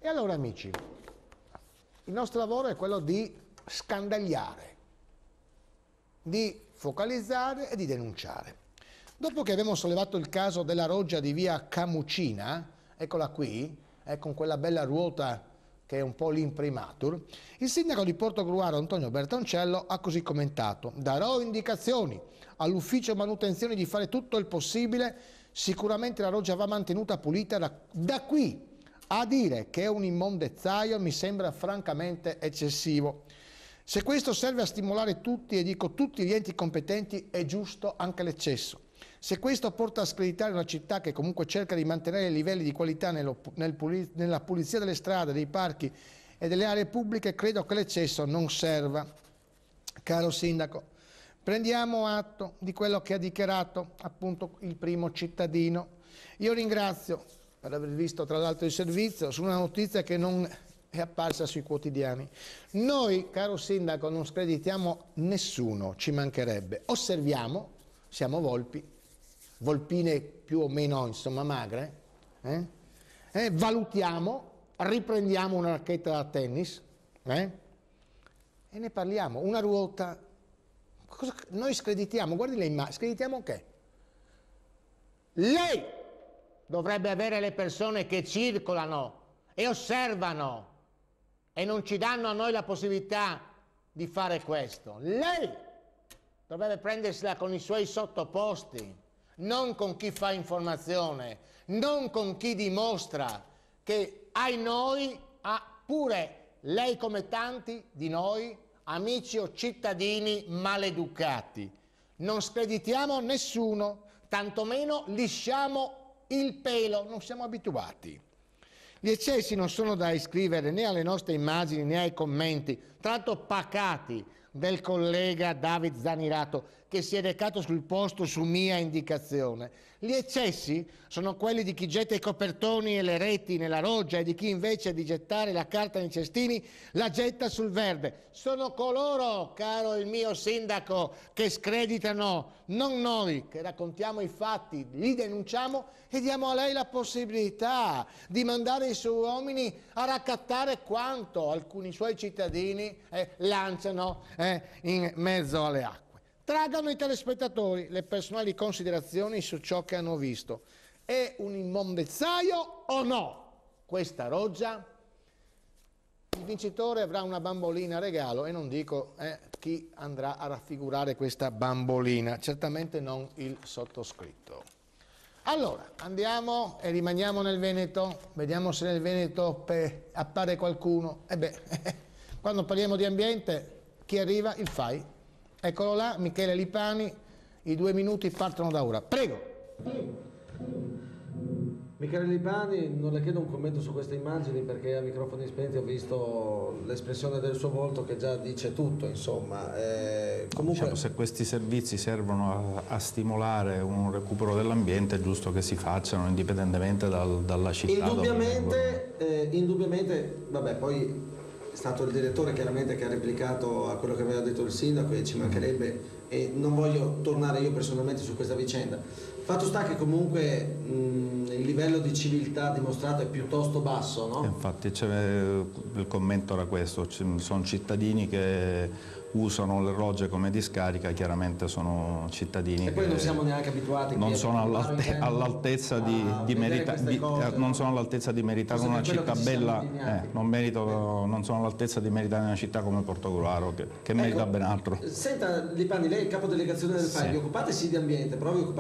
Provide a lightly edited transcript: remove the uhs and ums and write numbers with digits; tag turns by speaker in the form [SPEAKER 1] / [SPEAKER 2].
[SPEAKER 1] allora amici, il nostro lavoro è quello di scandagliare, di focalizzare e di denunciare. Dopo che abbiamo sollevato il caso della roggia di via Camucina, eccola qui, con quella bella ruota che è un po' l'imprimatur, il sindaco di Portogruaro Antonio Bertoncello ha così commentato: darò indicazioni all'ufficio manutenzione di fare tutto il possibile, sicuramente la roggia va mantenuta pulita, da qui a dire che è un immondezzaio mi sembra francamente eccessivo. Se questo serve a stimolare tutti, e dico tutti gli enti competenti, è giusto anche l'eccesso. Se questo porta a screditare una città che comunque cerca di mantenere i livelli di qualità nella pulizia delle strade, dei parchi e delle aree pubbliche, credo che l'eccesso non serva. Caro Sindaco, prendiamo atto di quello che ha dichiarato appunto il primo cittadino. Io ringrazio per aver visto tra l'altro il servizio su una notizia che non è apparsa sui quotidiani. Noi, caro Sindaco, non screditiamo nessuno, ci mancherebbe. Osserviamo, siamo volpi, volpine più o meno insomma magre, valutiamo, riprendiamo una racchetta da tennis e ne parliamo. Una ruota, noi screditiamo, guardi le immagini, screditiamo che lei dovrebbe avere le persone che circolano e osservano e non ci danno a noi la possibilità di fare questo. Lei dovrebbe prendersela con i suoi sottoposti, non con chi fa informazione, non con chi dimostra che noi ha pure lei come tanti di noi, amici o cittadini maleducati. Non screditiamo nessuno, tantomeno lisciamo il pelo, non siamo abituati. Gli eccessi non sono da iscrivere né alle nostre immagini né ai commenti, tra l'altro pacati, del collega David Zanirato, che si è recato sul posto su mia indicazione. Gli eccessi sono quelli di chi getta i copertoni e le reti nella roggia e di chi invece di gettare la carta nei cestini la getta sul verde. Sono coloro, caro il mio sindaco, che screditano, non noi che raccontiamo i fatti, li denunciamo e diamo a lei la possibilità di mandare i suoi uomini a raccattare quanto alcuni suoi cittadini lanciano in mezzo alle acque. Tragano i telespettatori le personali considerazioni su ciò che hanno visto. È un immondezzaio o no questa roggia? Il vincitore avrà una bambolina a regalo e non dico chi andrà a raffigurare questa bambolina, certamente non il sottoscritto. Allora, andiamo e rimaniamo nel Veneto, vediamo se nel Veneto appare qualcuno. Quando parliamo di ambiente, chi arriva? Il FAI. Eccolo là, Michele Lipani, i 2 minuti partono da ora. Prego.
[SPEAKER 2] Michele Lipani, non le chiedo un commento su queste immagini perché a microfoni spenti ho visto l'espressione del suo volto che già dice tutto, insomma. Comunque...
[SPEAKER 3] Diciamo, se questi servizi servono a stimolare un recupero dell'ambiente è giusto che si facciano indipendentemente dalla città.
[SPEAKER 2] Indubbiamente, vabbè, poi è stato il direttore chiaramente che ha replicato a quello che aveva detto il sindaco e ci mancherebbe, e non voglio tornare io personalmente su questa vicenda. Fatto sta che comunque il livello di civiltà dimostrato è piuttosto basso, no?
[SPEAKER 3] Infatti il commento era questo, sono cittadini che usano le rogge come discarica, chiaramente sono cittadini
[SPEAKER 2] e poi non siamo neanche abituati,
[SPEAKER 3] non sono all'altezza di meritare una città bella, non sono all'altezza di meritare una città come Portogruaro che merita ben altro.
[SPEAKER 2] Senta Lipani, lei è il capodelegazione del FAI, vi occupate sì di ambiente, però vi occupate